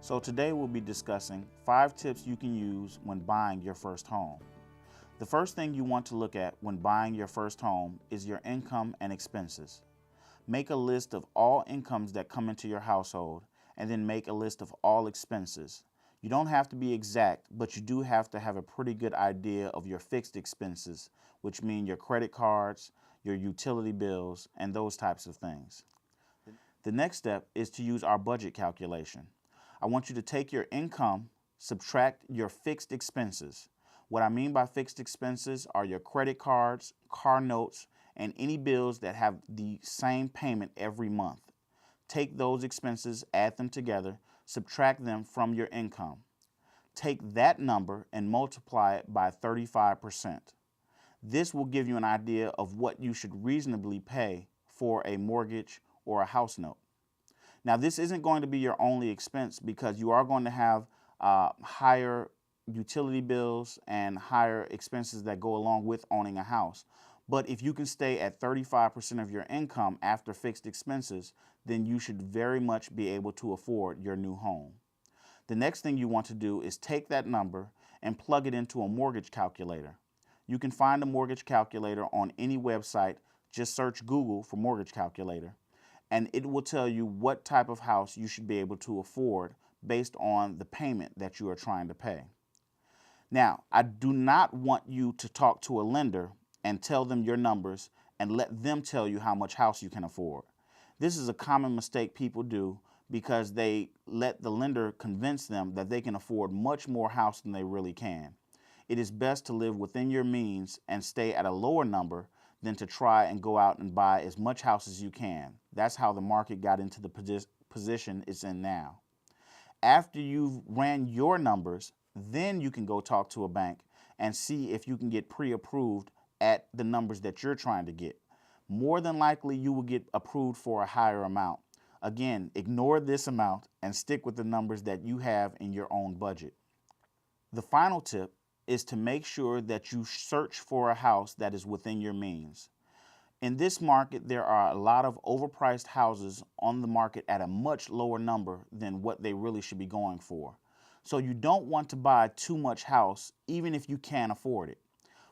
So today we'll be discussing 5 tips you can use when buying your first home. The first thing you want to look at when buying your first home is your income and expenses. Make a list of all incomes that come into your household and then make a list of all expenses. You don't have to be exact, but you do have to have a pretty good idea of your fixed expenses, which mean your credit cards, your utility bills, and those types of things. The next step is to use our budget calculation. I want you to take your income, subtract your fixed expenses. What I mean by fixed expenses are your credit cards, car notes, and any bills that have the same payment every month. Take those expenses, add them together, subtract them from your income. Take that number and multiply it by 35%. This will give you an idea of what you should reasonably pay for a mortgage or a house note. Now, this isn't going to be your only expense because you are going to have higher utility bills and higher expenses that go along with owning a house. But if you can stay at 35% of your income after fixed expenses, then you should very much be able to afford your new home. The next thing you want to do is take that number and plug it into a mortgage calculator. You can find a mortgage calculator on any website. Just search Google for mortgage calculator, and it will tell you what type of house you should be able to afford based on the payment that you are trying to pay. Now, I do not want you to talk to a lender and tell them your numbers and let them tell you how much house you can afford. This is a common mistake people do because they let the lender convince them that they can afford much more house than they really can. It is best to live within your means and stay at a lower number than to try and go out and buy as much house as you can. That's how the market got into the position it's in now. After you've ran your numbers, then you can go talk to a bank and see if you can get pre-approved at the numbers that you're trying to get. More than likely, you will get approved for a higher amount. Again, ignore this amount and stick with the numbers that you have in your own budget. The final tip is to make sure that you search for a house that is within your means. In this market, there are a lot of overpriced houses on the market at a much lower number than what they really should be going for. So you don't want to buy too much house, even if you can afford it.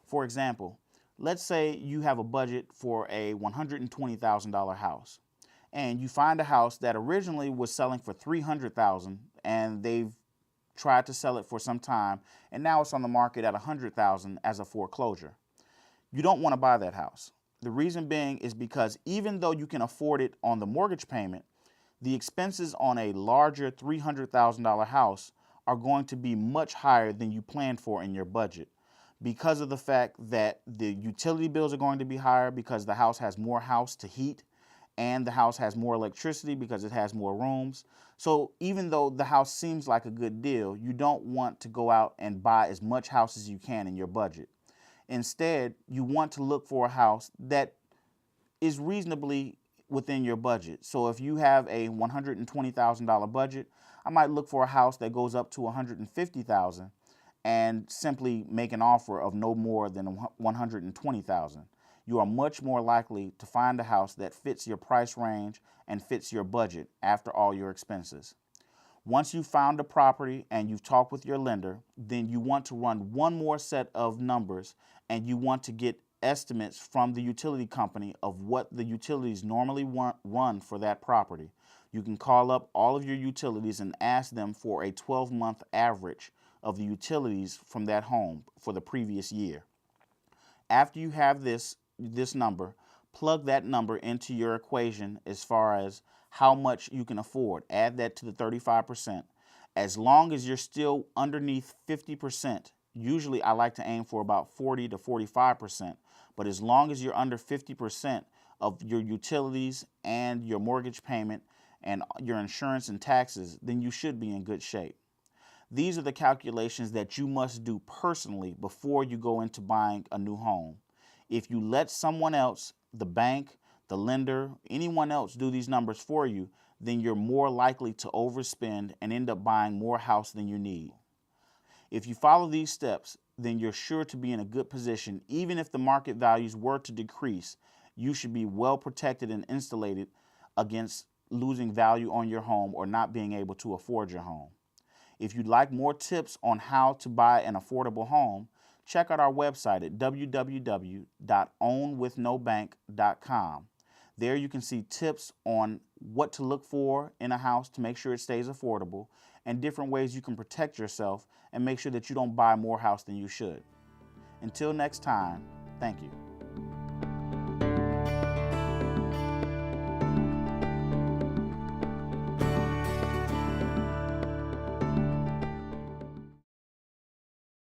For example, let's say you have a budget for a $120,000 house, and you find a house that originally was selling for $300,000, and they've tried to sell it for some time, and now it's on the market at $100,000 as a foreclosure. You don't want to buy that house. The reason being is because even though you can afford it on the mortgage payment, the expenses on a larger $300,000 house are going to be much higher than you planned for in your budget because of the fact that the utility bills are going to be higher because the house has more house to heat and the house has more electricity because it has more rooms. So even though the house seems like a good deal, you don't want to go out and buy as much house as you can in your budget. Instead, you want to look for a house that is reasonably within your budget. So if you have a $120,000 budget, I might look for a house that goes up to $150,000 and simply make an offer of no more than $120,000. You are much more likely to find a house that fits your price range and fits your budget after all your expenses. Once you've found a property and you've talked with your lender, then you want to run one more set of numbers and you want to get estimates from the utility company of what the utilities normally run for that property. You can call up all of your utilities and ask them for a 12-month average of the utilities from that home for the previous year. After you have this number, plug that number into your equation as far as how much you can afford. Add that to the 35%. As long as you're still underneath 50%, usually I like to aim for about 40 to 45%, but as long as you're under 50% of your utilities and your mortgage payment and your insurance and taxes, then you should be in good shape. These are the calculations that you must do personally before you go into buying a new home. If you let someone else, the bank, the lender, anyone else do these numbers for you, then you're more likely to overspend and end up buying more house than you need. If you follow these steps, then you're sure to be in a good position. Even if the market values were to decrease, you should be well protected and insulated against losing value on your home or not being able to afford your home. If you'd like more tips on how to buy an affordable home, check out our website at www.ownwithnobank.com. There you can see tips on what to look for in a house to make sure it stays affordable and different ways you can protect yourself and make sure that you don't buy more house than you should. Until next time, thank you.